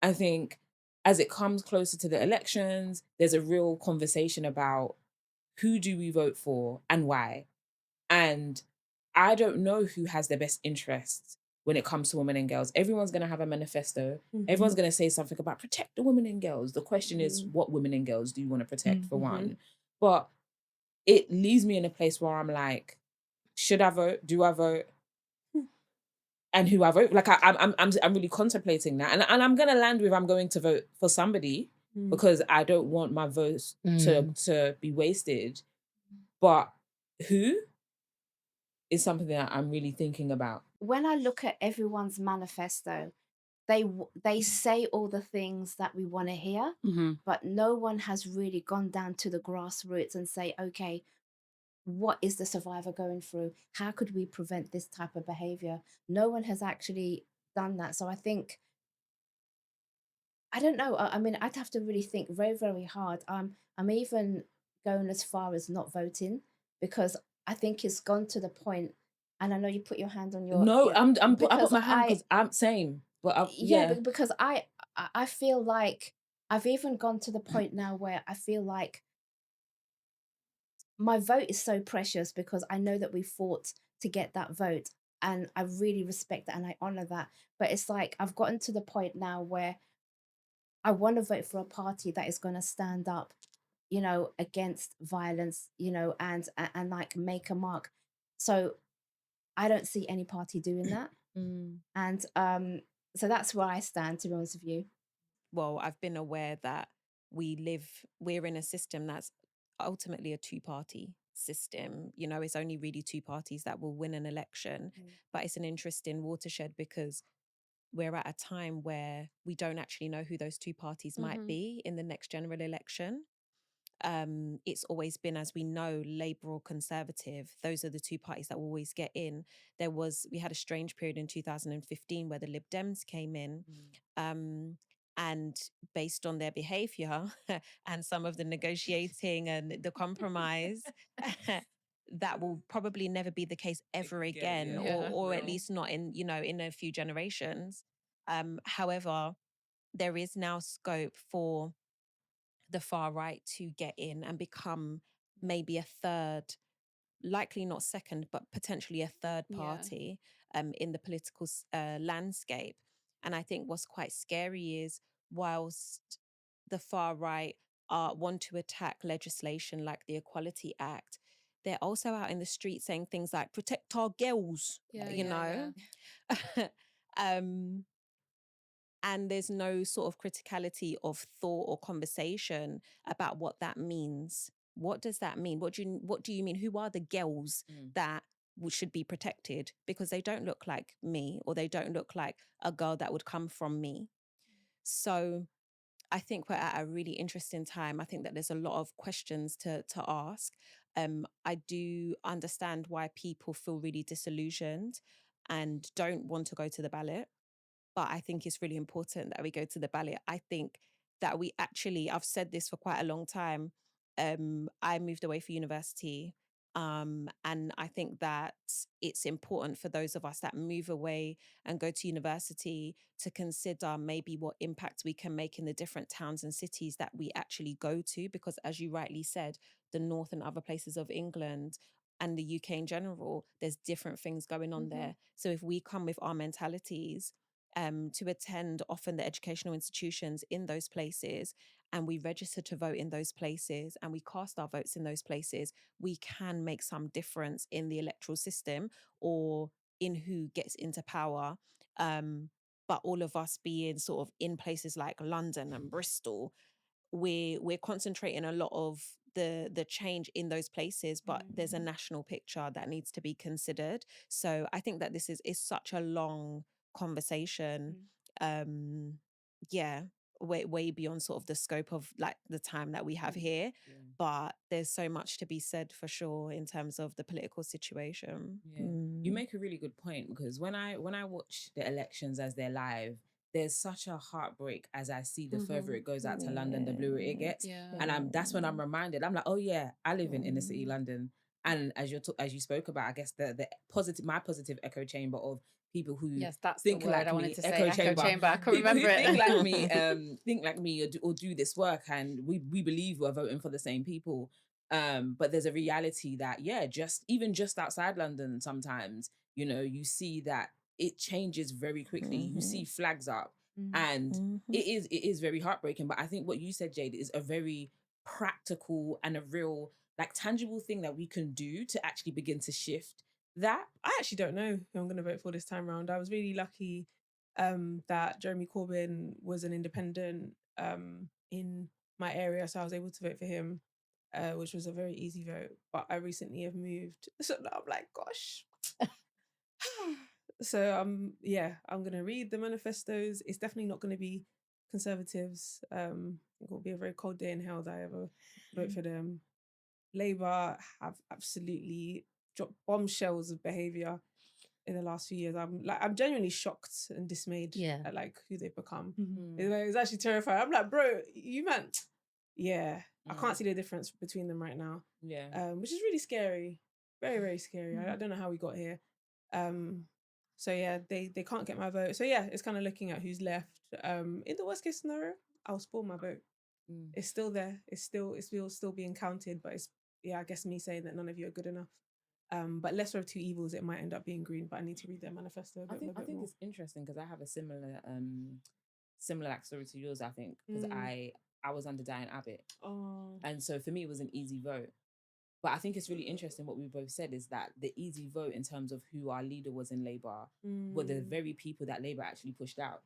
I think as it comes closer to the elections, there's a real conversation about who do we vote for and why. And I don't know who has the best interests when it comes to women and girls. Everyone's going to have a manifesto. Everyone's going to say something about protect the women and girls. The question is, what women and girls do you want to protect, for one? But it leaves me in a place where I'm like, should I vote? Do I vote? And who I vote? Like I'm really contemplating that, and I'm gonna land with I'm going to vote for somebody because I don't want my votes to be wasted. But who is something that I'm really thinking about. When I look at everyone's manifesto, they say all the things that we want to hear, but no one has really gone down to the grassroots and say, okay, what is the survivor going through? How could we prevent this type of behavior? No one has actually done that. So I think, I don't know. I mean, I'd have to really think very, very hard. I'm even going as far as not voting because I think it's gone to the point, and I know you put your hand on your No, ear I put because my hand because I'm same, but yeah, yeah, because I feel like I've even gone to the point now where I feel like my vote is so precious because I know that we fought to get that vote, and I really respect that and I honor that. But it's like I've gotten to the point now where I want to vote for a party that is going to stand up, against violence, and like make a mark. So I don't see any party doing that. mm, And so that's where I stand, to be honest with you. Well, I've been aware that we're in a system that's ultimately a two-party system. You know, it's only really two parties that will win an election. But it's an interesting watershed because we're at a time where we don't actually know who those two parties might be in the next general election. It's always been, as we know, Labour or Conservative. Those are the two parties that will always get in. We had a strange period in 2015 where the Lib Dems came in. And based on their behavior and some of the negotiating and the compromise, that will probably never be the case ever again, or at least not in a few generations. However, there is now scope for the far right to get in and become maybe a third, likely not second, but potentially a third party in the political landscape. And I think what's quite scary is whilst the far right want to attack legislation like the Equality Act, they're also out in the street saying things like protect our girls, you know? um, and there's no sort of criticality of thought or conversation about what that means. What does that mean? What do you mean? Who are the girls that should be protected? Because they don't look like me, or they don't look like a girl that would come from me. So I think we're at a really interesting time. I think that there's a lot of questions to ask. I do understand why people feel really disillusioned and don't want to go to the ballot, but I think it's really important that we go to the ballot. I think that I've said this for quite a long time. I moved away for university. And I think that it's important for those of us that move away and go to university to consider maybe what impact we can make in the different towns and cities that we actually go to. Because as you rightly said, the north and other places of England and the UK in general, there's different things going on there. So if we come with our mentalities, to attend often the educational institutions in those places, and we register to vote in those places, and we cast our votes in those places, we can make some difference in the electoral system or in who gets into power. But all of us being sort of in places like London and Bristol, we're concentrating a lot of the change in those places, but there's a national picture that needs to be considered. So I think that this is such a long conversation. um yeah, way beyond sort of the scope of like the time that we have here, yeah, but there's so much to be said for sure in terms of the political situation. yeah. You make a really good point because when I watch the elections as they're live, there's such a heartbreak as I see the further it goes out to London, the bluer it gets, and that's when I'm reminded. I'm like, oh yeah, I live in inner city London, and as you spoke about, I guess the positive, my positive echo chamber of people who Yes, that's think the word like I me, wanted to say. echo Echo chamber, chamber. I can people who remember think like it. me, think like me, or do this work, and we believe we're voting for the same people. But there's a reality that just outside London, sometimes you see that it changes very quickly. You see flags up, and it is very heartbreaking. But I think what you said, Jade, is a very practical and a real, like, tangible thing that we can do to actually begin to shift that. I actually don't know who I'm going to vote for this time round. I was really lucky that Jeremy Corbyn was an independent in my area, so I was able to vote for him, which was a very easy vote. But I recently have moved, so now I'm like, gosh. So I'm going to read the manifestos. It's definitely not going to be Conservatives. It will be a very cold day in hell that I ever vote for them. Labour have absolutely dropped bombshells of behaviour in the last few years. I'm genuinely shocked and dismayed at like who they've become. It's actually terrifying. I'm like, bro, you man, I can't see the difference between them right now. Which is really scary, very, very scary. I don't know how we got here. So they can't get my vote. So it's kind of looking at who's left. In the worst case scenario, I'll spoil my vote. It's still there. It's still being counted, but it's I guess me saying that none of you are good enough. But lesser of two evils, it might end up being Green. But I need to read their manifesto. I think more. it's interesting because I have a similar like story to yours. I think because I was under Diane Abbott, and so for me it was an easy vote. But I think it's really interesting what we both said is that the easy vote in terms of who our leader was in Labour were the very people that Labour actually pushed out.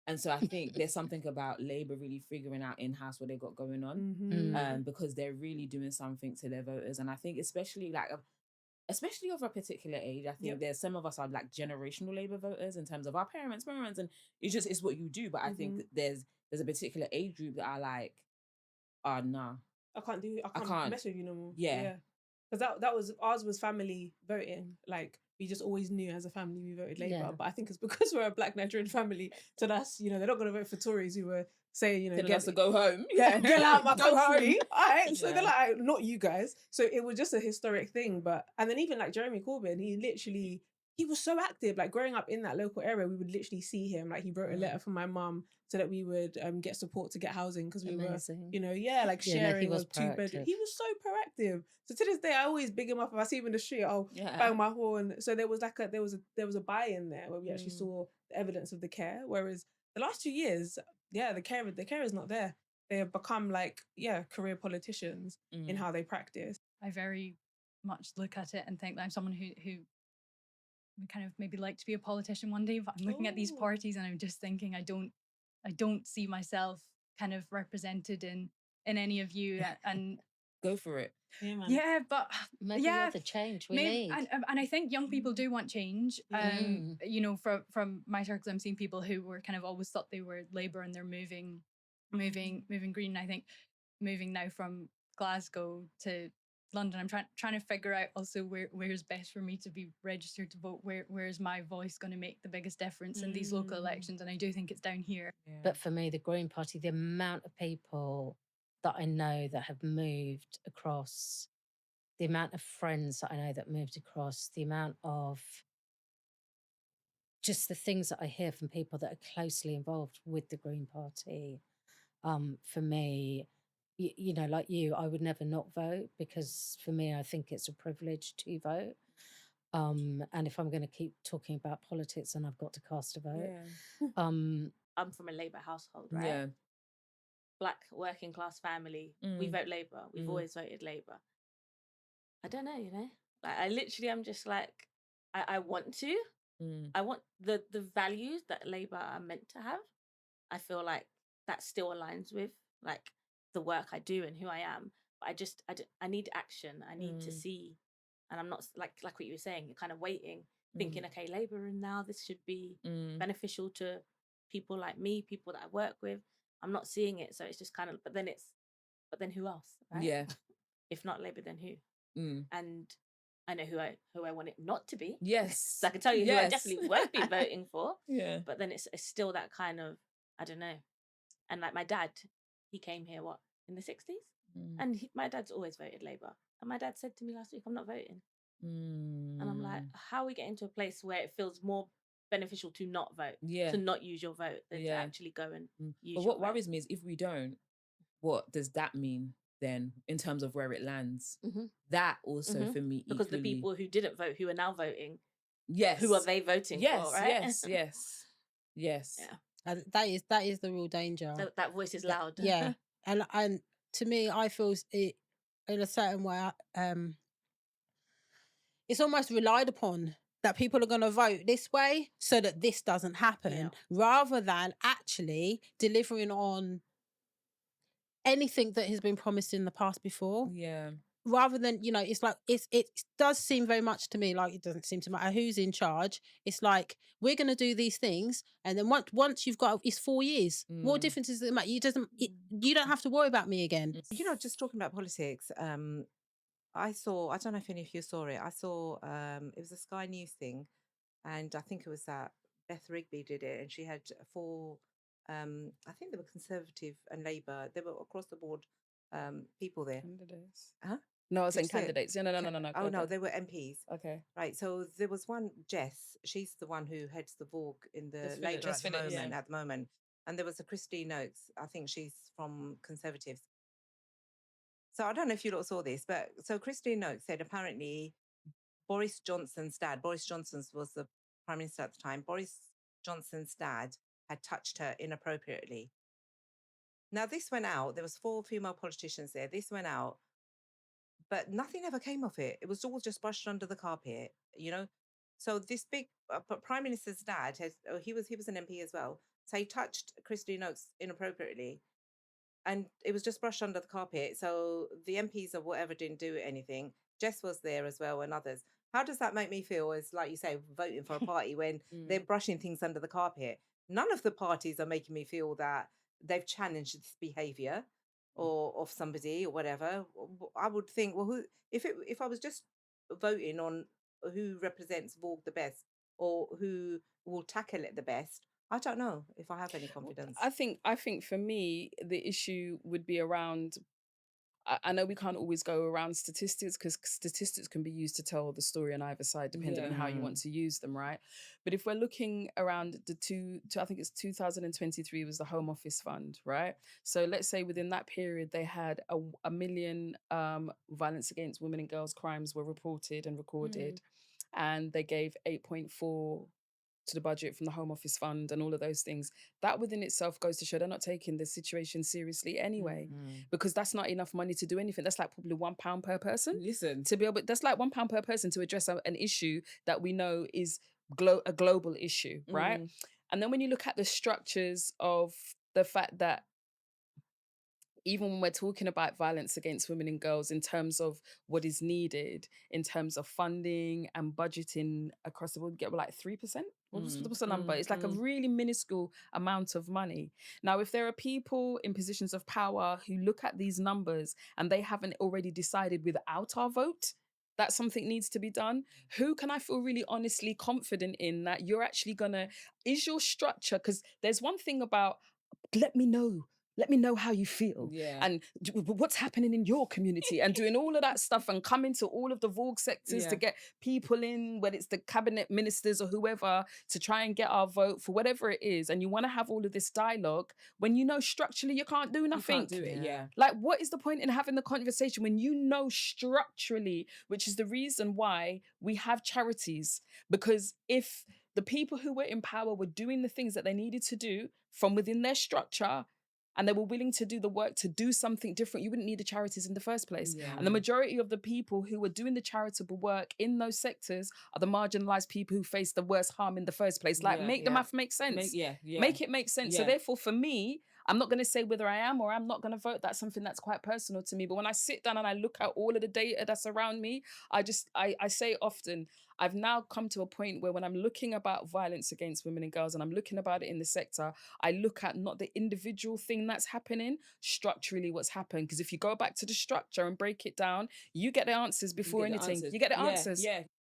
And so I think there's something about Labour really figuring out in-house what they got going on, because they're really doing something to their voters. And I think especially of a particular age, I think there's some of us are like generational Labour voters in terms of our parents, and it's what you do. But I think there's a particular age group that are like, oh, nah. I can't mess with you no more. Yeah. Because that was, ours was family voting. Like, we just always knew as a family we voted Labour. Yeah. But I think it's because we're a Black Nigerian family. So that's, they're not going to vote for Tories who were saying, telling us to go home. Yeah, get out my Go country. home. All right. So they're like, not you guys. So it was just a historic thing. And then even like Jeremy Corbyn, he was so active. Like, growing up in that local area, we would literally see him. Like, he wrote a letter for my mum so that we would get support to get housing because we were, sharing he was 2 bedrooms. He was so proactive. So to this day, I always big him up. If I see him in the street, I'll bang my horn. So there was a buy-in there where we actually saw the evidence of the care. Whereas the last 2 years, the care is not there. They have become like career politicians in how they practice. I very much look at it and think that I'm someone who would kind of maybe like to be a politician one day, but I'm looking at these parties and I'm just thinking I don't see myself kind of represented in any of you, and go for it. Yeah, man. Yeah, but maybe you're the change we need. And I think young people do want change. From my circles, I'm seeing people who were kind of always thought they were Labour and they're moving Green. I think moving now from Glasgow to London, I'm trying to figure out also where's best for me to be registered to vote. Where's my voice going to make the biggest difference in these local elections? And I do think it's down here. Yeah. But for me, the Green Party, the amount of people that I know that have moved across, the amount of friends that I know that moved across, the amount of just the things that I hear from people that are closely involved with the Green Party, for me, like you, I would never not vote because for me, I think it's a privilege to vote. And if I'm going to keep talking about politics, then I've got to cast a vote. Yeah. I'm from a Labour household, right? Yeah. Black working class family. We vote Labour. We've always voted Labour. I don't know, like I'm just like, I want to. I want the values that Labour are meant to have. I feel like that still aligns with like the work I do and who I am. But I need action. I need to see. And I'm not like what you were saying, you're kind of waiting, thinking, okay, Labour, and now this should be beneficial to people like me, people that I work with. I'm not seeing it. So it's just kind of, but then who else? Right? Yeah. If not Labour, then who? And I know who I want it not to be. Yes. So I can tell you who I definitely won't be voting for. Yeah. But then it's still that kind of, I don't know. And like my dad, he came here, in the 60s? And my dad's always voted Labour. And my dad said to me last week, I'm not voting. And I'm like, Mm. how are we getting to a place where it feels more beneficial to not vote, Yeah. to not use your vote, than to Yeah. actually go and use But your what vote? worries me is if we don't, what does that mean then in terms of where it lands? That also for me Because the equally. people who didn't vote, who are now voting, Yes. who are they voting for, right? Yes. Yeah. And that is the real danger. That voice is loud. Yeah. And to me, I feel it in a certain way, it's almost relied upon that people are going to vote this way so that this doesn't happen, rather than actually delivering on anything that has been promised in the past before. Yeah. Rather than, it's like it does seem very much to me like it doesn't seem to matter who's in charge. It's like we're going to do these things, and then once you've got, it's 4 years. What difference does it make? You don't have to worry about me again. Just talking about politics. I don't know if any of you saw it. I saw it was a Sky News thing, and I think it was that Beth Rigby did it, and she had 4. I think they were Conservative and Labour. They were across the board people there. Candidates. Huh? No, I was Did saying you say it? candidates. No. Oh no, they were MPs. Okay. Right. So there was one, Jess. She's the one who heads the VAWG in the Labour at the moment. And there was a Christine Oakes. I think she's from Conservatives. So I don't know if you lot saw this, but so Christine Oakes said apparently Boris Johnson's dad, Boris Johnson was the Prime Minister at the time, Boris Johnson's dad had touched her inappropriately. Now this went out, there was 4 female politicians there, this went out, but nothing ever came of it. It was all just brushed under the carpet, So this big Prime Minister's dad, he was an MP as well, so he touched Christine Oakes inappropriately. And it was just brushed under the carpet. So the MPs or whatever didn't do anything. Jess was there as well, and others. How does that make me feel as, like you say, voting for a party when they're brushing things under the carpet? None of the parties are making me feel that they've challenged this behaviour or of somebody or whatever. I would think, well, if I was just voting on who represents VAWG the best or who will tackle it the best, I don't know if I have any confidence. I think for me, the issue would be around, I know we can't always go around statistics because statistics can be used to tell the story on either side, depending on how you want to use them, right? But if we're looking around I think it's 2023 was the Home Office Fund, right? So let's say within that period, they had a million violence against women and girls crimes were reported and recorded. And they gave 8.4 to the budget from the Home Office Fund and all of those things. That within itself goes to show they're not taking the situation seriously anyway, because that's not enough money to do anything. That's like probably £1 per person. Listen, to be able, that's like £1 per person to address an issue that we know is a global issue, right? And then when you look at the structures of the fact that even when we're talking about violence against women and girls in terms of what is needed, in terms of funding and budgeting across the board, get like 3%? What's the number? It's like a really minuscule amount of money. Now, if there are people in positions of power who look at these numbers and they haven't already decided without our vote that something needs to be done, who can I feel really honestly confident in that you're actually is your structure? Because there's one thing about, let me know how you feel and what's happening in your community and doing all of that stuff and coming to all of the VAWG sectors to get people in, whether it's the cabinet ministers or whoever, to try and get our vote for whatever it is. And you want to have all of this dialogue when you know structurally you can't do nothing. You can't do it, Like, what is the point in having the conversation when you know structurally, which is the reason why we have charities? Because if the people who were in power were doing the things that they needed to do from within their structure, and they were willing to do the work to do something different, you wouldn't need the charities in the first place. And the majority of the people who are doing the charitable work in those sectors are the marginalized people who face the worst harm in the first place. Like, make the math make sense. Make it make sense. So therefore, for me, I'm not going to say whether I am or I'm not going to vote. That's something that's quite personal to me. But when I sit down and I look at all of the data that's around me, I say often, I've now come to a point where when I'm looking about violence against women and girls and I'm looking about it in the sector, I look at not the individual thing that's happening, structurally what's happened. Because if you go back to the structure and break it down, you get the answers before anything. You get the answers. Yeah.